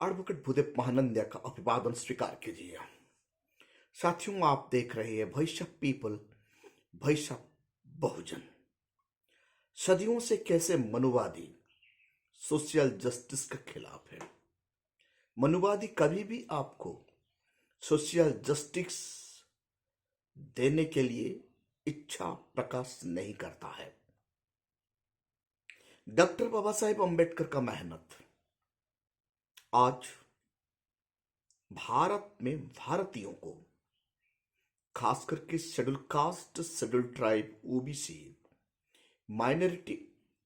Advocate Bhudev महानंद्या का अभिवादन स्वीकार कीजिए। साथियों, आप देख रहे हैं voice of people, voice of Bahujan. सदियों से कैसे मनुवादी सोशल जस्टिस के खिलाफ है। मनुवादी कभी भी आपको सोशल जस्टिस देने के लिए इच्छा प्रकाश नहीं करता है। डॉक्टर बाबा साहेब अम्बेडकर का मेहनत आज भारत में भारतीयों को, खास करके schedule caste, schedule tribe, OBC, minority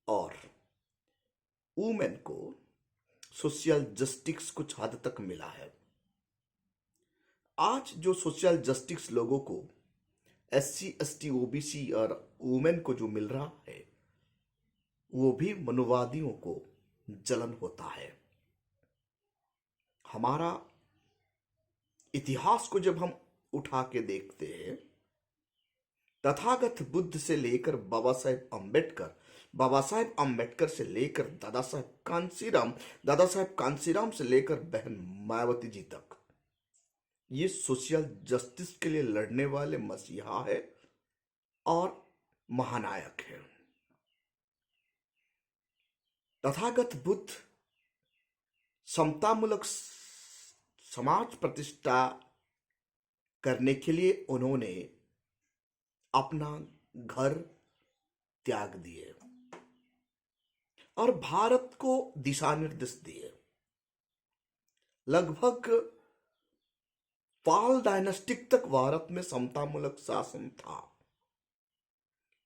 और वुमेन को सोशल जस्टिस कुछ हद तक मिला है। आज जो सोशल जस्टिस लोगों को एससी, एसटी, ओबीसी और वुमेन को जो मिल रहा है, वो भी मनुवादियों को जलन होता है। हमारा इतिहास को जब हम उठा के देखते हैं, तथागत बुद्ध से लेकर बाबा साहेब अंबेडकर से लेकर दादा साहेब कांसीराम से लेकर बहन मायावती जी तक, ये सोशल जस्टिस के लिए लड़ने वाले मसीहा है और महानायक है। तथागत बुद्ध समतामूलक समाज प्रतिष्ठा करने के लिए उन्होंने अपना घर त्याग दिए और भारत को दिशा निर्देश दिए। लगभग पाल डायनेस्टिक तक भारत में समतामूलक शासन था।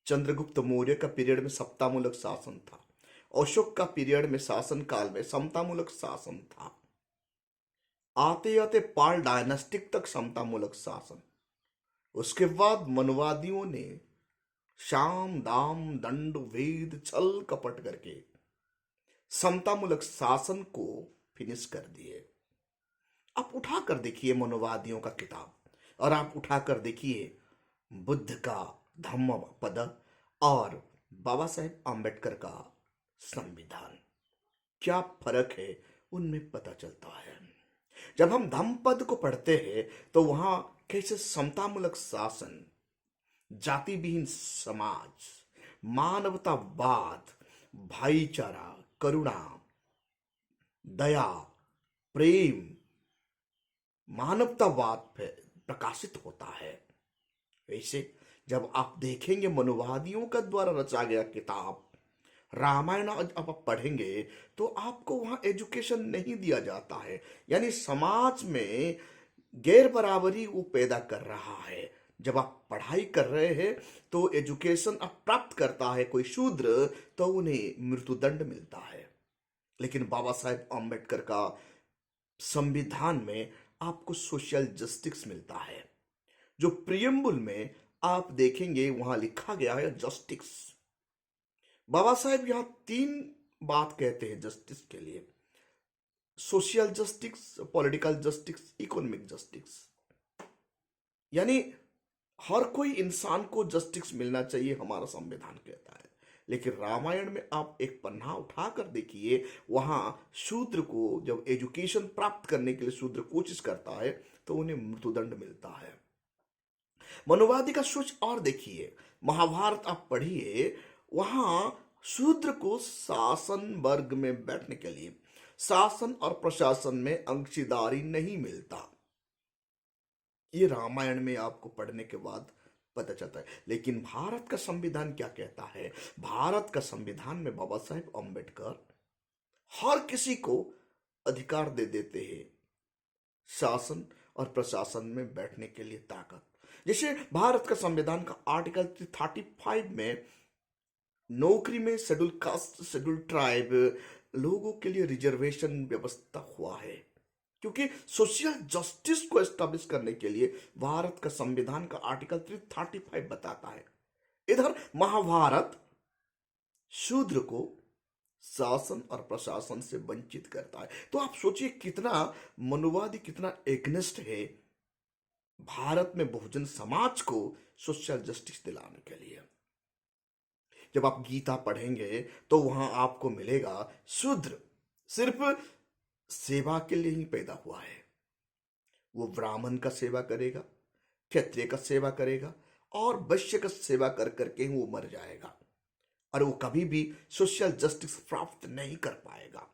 चंद्रगुप्त मौर्य का पीरियड में सत्तामूलक शासन था। अशोक का पीरियड में शासन काल में समतामूलक शासन था। आते आते पाल डायनेस्टिक तक समतामूलक शासन। उसके बाद मनुवादियों ने शाम दाम दंड भेद छल कपट करके समतामूलक शासन को फिनिश कर दिए। आप उठाकर देखिए मनुवादियों का किताब, और आप उठाकर देखिए बुद्ध का धम्म पद और बाबा साहेब अम्बेडकर का संविधान। क्या फर्क है उनमें पता चलता है। जब हम धम्मपद को पढ़ते हैं तो वहां कैसे समतामूलक शासन, जाति विहीन समाज, मानवतावाद, भाईचारा, करुणा, दया, प्रेम, मानवतावाद पे प्रकाशित होता है। वैसे जब आप देखेंगे मनुवादियों का द्वारा रचा गया किताब रामायण अब आप पढ़ेंगे तो आपको वहां एजुकेशन नहीं दिया जाता है। यानी समाज में गैर बराबरी वो पैदा कर रहा है। जब आप पढ़ाई कर रहे हैं तो एजुकेशन आप प्राप्त करता है कोई शूद्र, तो उन्हें मृत्युदंड मिलता है। लेकिन बाबा साहेब अम्बेडकर का संविधान में आपको सोशल जस्टिस मिलता है। जो प्रियम्बुल में आप देखेंगे वहां लिखा गया है जस्टिस। बाबा साहेब यहां 3 बात कहते हैं जस्टिस के लिए: social justice, political justice, economic justice. यानी हर कोई इंसान को जस्टिस मिलना चाहिए, हमारा संविधान कहता है। लेकिन रामायण में आप एक पन्ना उठाकर देखिए, वहां शूद्र को जब एजुकेशन प्राप्त करने के लिए शूद्र कोशिश करता है तो उन्हें मृत्युदंड मिलता है। मनुवादी का सोच और देखिए, महाभारत आप पढ़िए, वहां शूद्र को शासन वर्ग में बैठने के लिए शासन और प्रशासन में अंशीदारी नहीं मिलता। ये रामायण में आपको पढ़ने के बाद पता चलता है। लेकिन भारत का संविधान क्या कहता है? भारत का संविधान में बाबा साहेब अम्बेडकर हर किसी को अधिकार दे देते हैं शासन और प्रशासन में बैठने के लिए ताकत। जैसे भारत का संविधान का आर्टिकल 35 में नौकरी में शेड्यूल कास्ट, शेड्यूल ट्राइब लोगों के लिए रिजर्वेशन व्यवस्था हुआ है, क्योंकि सोशल जस्टिस को एस्टैब्लिश करने के लिए भारत का संविधान का आर्टिकल 35 बताता है। इधर महाभारत शूद्र को शासन और प्रशासन से वंचित करता है। तो आप सोचिए कितना मनुवादी, कितना एग्नेस्ट है भारत में बहुजन समाज को सोशल जस्टिस दिलाने के लिए। जब आप गीता पढ़ेंगे तो वहां आपको मिलेगा शूद्र सिर्फ सेवा के लिए ही पैदा हुआ है। वो ब्राह्मण का सेवा करेगा, क्षत्रिय का सेवा करेगा और वैश्य का सेवा कर करके ही वो मर जाएगा, और वो कभी भी सोशल जस्टिस प्राप्त नहीं कर पाएगा।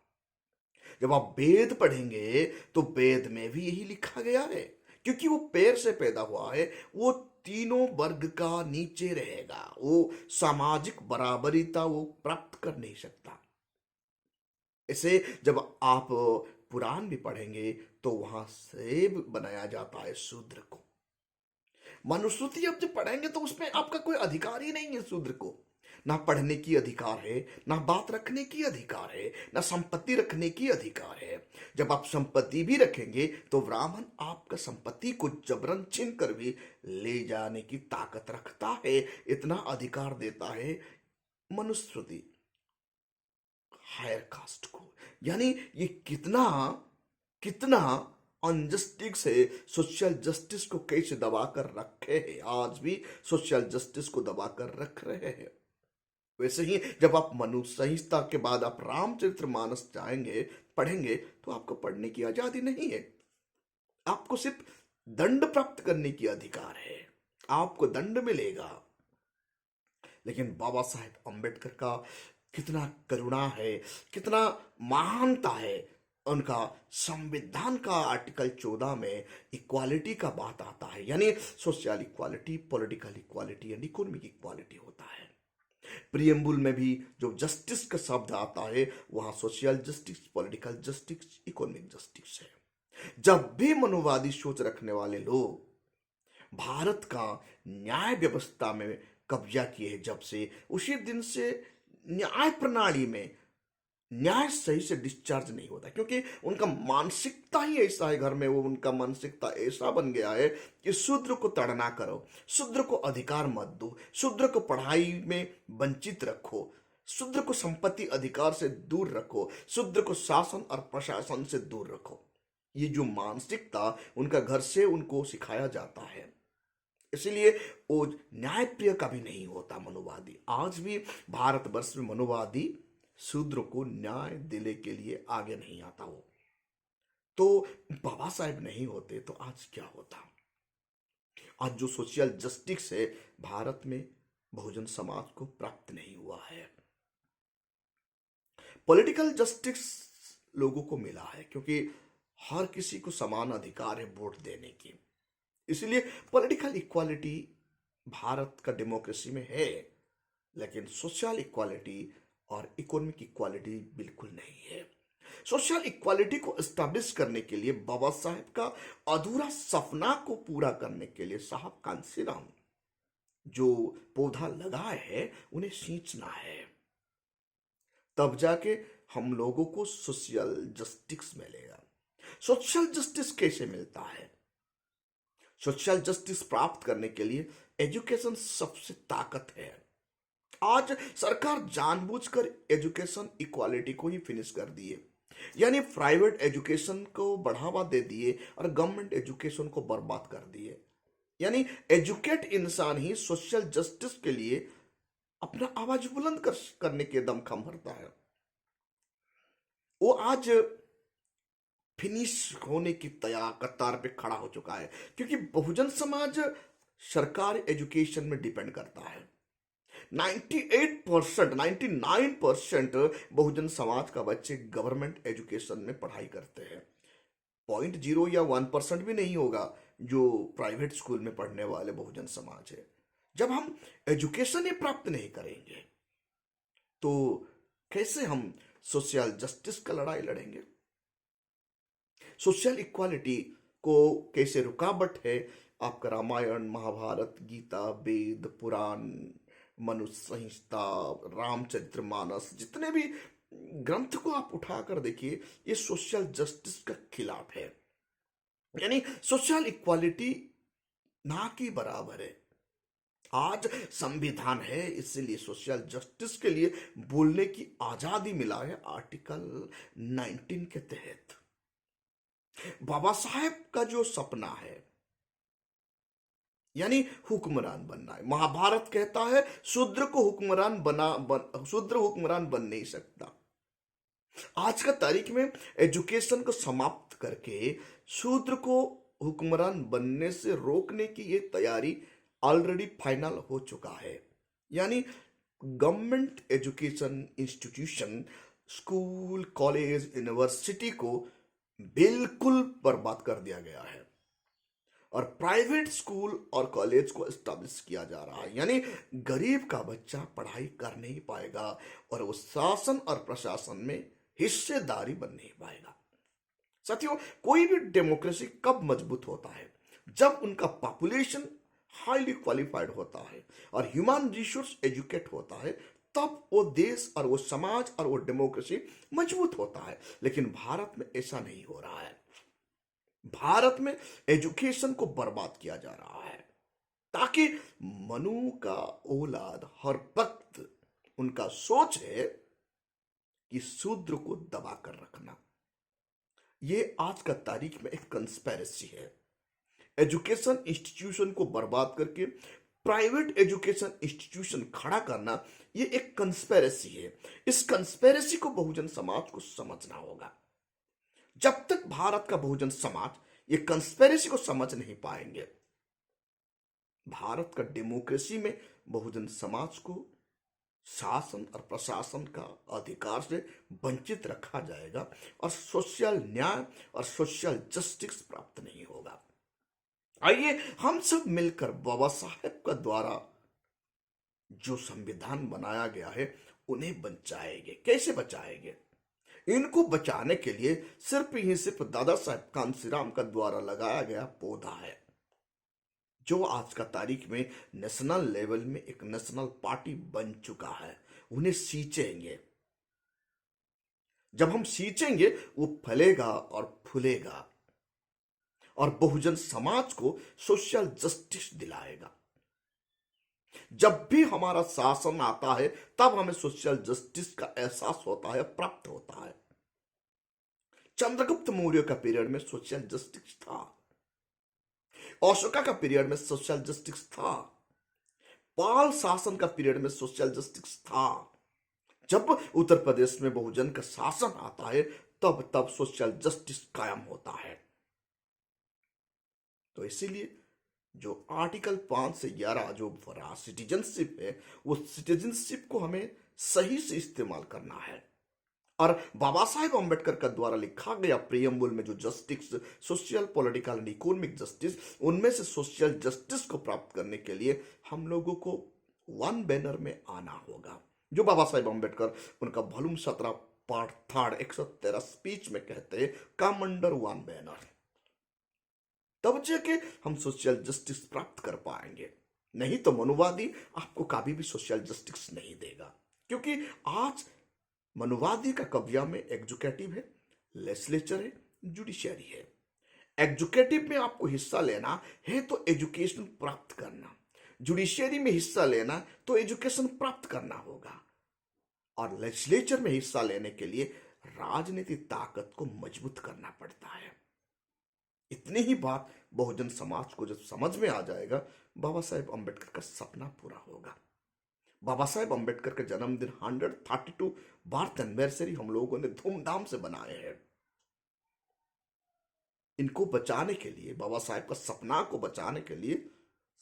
जब आप वेद पढ़ेंगे तो वेद में भी यही लिखा गया है, क्योंकि वो पैर से पैदा हुआ है, वो तीनों वर्ग का नीचे रहेगा, वो सामाजिक बराबरीता वो प्राप्त कर नहीं सकता। इसे जब आप पुराण भी पढ़ेंगे तो वहां से बनाया जाता है शूद्र को। मनुस्मृति अब जब पढ़ेंगे तो उसमें आपका कोई अधिकार ही नहीं है शूद्र को। ना पढ़ने की अधिकार है, ना बात रखने की अधिकार है, ना संपत्ति रखने की अधिकार है। जब आप संपत्ति भी रखेंगे तो ब्राह्मण आपका संपत्ति को जबरन छीन कर भी ले जाने की ताकत रखता है, इतना अधिकार देता है मनुस्मृति हायर कास्ट को। यानी ये कितना कितना अनजस्टिस है, सोशल जस्टिस को कैसे दबाकर रखे हैं, आज भी सोशल जस्टिस को दबाकर रख रहे हैं। वैसे ही जब आप मनु संहिता के बाद आप रामचरितमानस जाएंगे पढ़ेंगे तो आपको पढ़ने की आजादी नहीं है, आपको सिर्फ दंड प्राप्त करने की अधिकार है, आपको दंड मिलेगा। लेकिन बाबा साहेब अम्बेडकर का कितना करुणा है, कितना महानता है। उनका संविधान का आर्टिकल 14 में इक्वालिटी का बात आता है, यानी social equality, political equality and economic equality होता है। प्रियम्बुल में भी जो जस्टिस का शब्द आता है वहां social justice, political justice, economic justice है। जब भी मनुवादी सोच रखने वाले लोग भारत का न्याय व्यवस्था में कब्जा किए हैं, जब से उसी दिन से न्याय प्रणाली में न्याय सही से डिस्चार्ज नहीं होता, क्योंकि उनका मानसिकता ही ऐसा है, घर में वो उनका मानसिकता ऐसा बन गया है कि शूद्र को ताड़ना करो, शूद्र को अधिकार मत दो, शूद्र को पढ़ाई में वंचित रखो, शूद्र को संपत्ति अधिकार से दूर रखो, शूद्र को शासन और प्रशासन से दूर रखो। ये जो मानसिकता उनका घर से उनको सिखाया जाता है, इसलिए वो न्यायप्रिय कभी नहीं होता मनुवादी। आज भी भारतवर्ष में मनुवादी शूद्र को न्याय दिले के लिए आगे नहीं आता हो। तो बाबा साहेब नहीं होते तो आज क्या होता। आज जो सोशल जस्टिस है भारत में बहुजन समाज को प्राप्त नहीं हुआ है। पॉलिटिकल जस्टिस लोगों को मिला है क्योंकि हर किसी को समान अधिकार है वोट देने की, इसलिए पॉलिटिकल इक्वालिटी भारत का डेमोक्रेसी में है। लेकिन सोशल इक्वालिटी और इकोनॉमिक इक्वालिटी बिल्कुल नहीं है। सोशल इक्वालिटी को एस्टैब्लिश करने के लिए बाबा साहेब का अधूरा सपना को पूरा करने के लिए साहब कांसीराम जो पौधा लगाए है उन्हें सींचना है, तब जाके हम लोगों को सोशल जस्टिस मिलेगा। सोशल जस्टिस कैसे मिलता है? सोशल जस्टिस प्राप्त करने के लिए एजुकेशन सबसे ताकत है। आज सरकार जानबूझकर एजुकेशन इक्वालिटी को ही फिनिश कर दिए, यानी प्राइवेट एजुकेशन को बढ़ावा दे दिए और गवर्नमेंट एजुकेशन को बर्बाद कर दिए। यानी एजुकेट इंसान ही सोशल जस्टिस के लिए अपना आवाज बुलंद करने के दमखम भरता है। वो आज फिनिश होने की कतार पे खड़ा हो चुका है, क्योंकि बहुजन समाज सरकारी एजुकेशन में डिपेंड करता है। 98%, 99% बहुजन समाज का बच्चे गवर्नमेंट एजुकेशन में पढ़ाई करते हैं। 0.0 या 1% भी नहीं होगा जो प्राइवेट स्कूल में पढ़ने वाले बहुजन समाज है। जब हम एजुकेशन ही प्राप्त नहीं करेंगे तो कैसे हम सोशल जस्टिस का लड़ाई लड़ेंगे? सोशल इक्वालिटी को कैसे रुकावट है? आपका रामायण, महाभारत, गीता, वेद, पुराण, मनु संहिता, रामचरितमानस, जितने भी ग्रंथ को आप उठाकर देखिए, ये सोशल जस्टिस का खिलाफ है। यानी सोशल इक्वालिटी ना के बराबर है। आज संविधान है, इसलिए सोशल जस्टिस के लिए बोलने की आजादी मिला है आर्टिकल 19 के तहत। बाबा साहेब का जो सपना है यानी हुक्मरान बनना है, महाभारत कहता है शूद्र को हुक्मरान शूद्र हुक्मरान बन नहीं सकता। आज का तारीख में एजुकेशन को समाप्त करके शूद्र को हुक्मरान बनने से रोकने की ये तैयारी ऑलरेडी फाइनल हो चुका है। यानी government education institution, school, college, university को बिल्कुल बर्बाद कर दिया गया है और प्राइवेट स्कूल और कॉलेज को एस्टैब्लिश किया जा रहा है। यानी गरीब का बच्चा पढ़ाई कर नहीं पाएगा और वो शासन और प्रशासन में हिस्सेदारी बन नहीं पाएगा। साथियों, कोई भी डेमोक्रेसी कब मजबूत होता है? जब उनका पॉपुलेशन हाईली क्वालिफाइड होता है और ह्यूमन रिसोर्स एजुकेट होता है, तब वो देश और वो समाज और वो डेमोक्रेसी मजबूत होता है। लेकिन भारत में ऐसा नहीं हो रहा है। भारत में एजुकेशन को बर्बाद किया जा रहा है ताकि मनु का औलाद हर वक्त उनका सोच है कि शूद्र को दबा कर रखना। ये आज का तारीख में एक कंस्पेरेसी है। एजुकेशन इंस्टीट्यूशन को बर्बाद करके प्राइवेट एजुकेशन इंस्टीट्यूशन खड़ा करना, ये एक कंस्पेरेसी है। इस कंस्पेरेसी को बहुजन समाज को समझना होगा। जब तक भारत का बहुजन समाज ये कंस्पेरेसी को समझ नहीं पाएंगे, भारत का डेमोक्रेसी में बहुजन समाज को शासन और प्रशासन का अधिकार से वंचित रखा जाएगा और सोशल न्याय और सोशल जस्टिस प्राप्त नहीं होगा। आइए हम सब मिलकर बाबा साहेब का द्वारा जो संविधान बनाया गया है उन्हें बचाएंगे। कैसे बचाएंगे? इनको बचाने के लिए सिर्फ दादा साहेब कांशीराम का द्वारा लगाया गया पौधा है, जो आज का तारीख में नेशनल लेवल में एक नेशनल पार्टी बन चुका है। उन्हें सींचेंगे। जब हम सींचेंगे वो फलेगा और फूलेगा और बहुजन समाज को सोशल जस्टिस दिलाएगा। जब भी हमारा शासन आता है तब हमें सोशल जस्टिस का एहसास होता है, प्राप्त होता है। चंद्रगुप्त मौर्य का पीरियड में सोशल जस्टिस था, अशोका का पीरियड में सोशल जस्टिस था, पाल शासन का पीरियड में सोशल जस्टिस था। जब उत्तर प्रदेश में बहुजन का शासन आता है तब सोशल जस्टिस कायम होता है। तो इसीलिए जो आर्टिकल 5 से 11 जो सिटीजनशिप है, वो सिटीजनशिप को हमें सही से इस्तेमाल करना है। और बाबा साहेब अम्बेडकर का द्वारा लिखा गया प्रियम्बल में जो justice, social, political and economic justice, उनमें से सोशल जस्टिस को प्राप्त करने के लिए हम लोगों को वन बैनर में आना होगा। जो बाबा साहेब अम्बेडकर उनका वॉल्यूम 17 पार्ट 3 113 स्पीच में कहते हैं, कम अंडर वन बैनर। तब जाके हम सोशल जस्टिस प्राप्त कर पाएंगे। नहीं तो मनुवादी आपको कभी भी सोशल जस्टिस नहीं देगा, क्योंकि आज मनुवादी का कब्जा में एग्जीक्यूटिव है, लेजिस्लेचर है, जुडिशरी है। एग्जीक्यूटिव में आपको हिस्सा लेना है तो एजुकेशन प्राप्त करना, जुडिशरी में हिस्सा लेना तो एजुकेशन प्राप्त करना होगा, और लेजिस्लेचर में हिस्सा लेने के लिए राजनीतिक ताकत को मजबूत करना पड़ता है। इतनी ही बात बहुजन समाज को जब समझ में आ जाएगा, बाबा साहेब अम्बेडकर का सपना पूरा होगा। बाबा साहेब अम्बेडकर का जन्मदिन 132 बर्थ एनिवर्सरी हम लोगों ने धूमधाम से बनाए हैं। इनको बचाने के लिए, बाबा साहेब का सपना को बचाने के लिए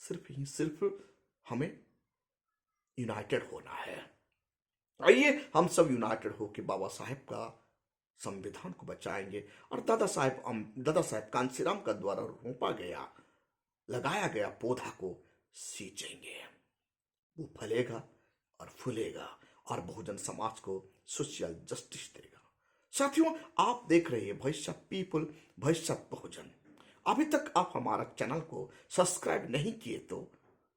सिर्फ हमें यूनाइटेड होना है। आइए हम सब यूनाइटेड होकर बाबा साहेब का संविधान को बचाएंगे और दादा साहेब कांशीराम का द्वारा रोपा गया, लगाया गया पौधा को सींचेंगे। वो फलेगा और फूलेगा और बहुजन समाज को सोशल जस्टिस देगा। साथियों, आप देख रहे हैं voice of people, voice of Bahujan. अभी तक आप हमारा चैनल को सब्सक्राइब नहीं किए तो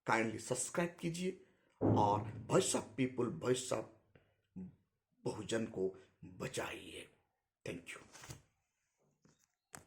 काइंडली सब्सक्राइब कीजिए और voice of people, voice of Bahujan को बचाइए। Thank you.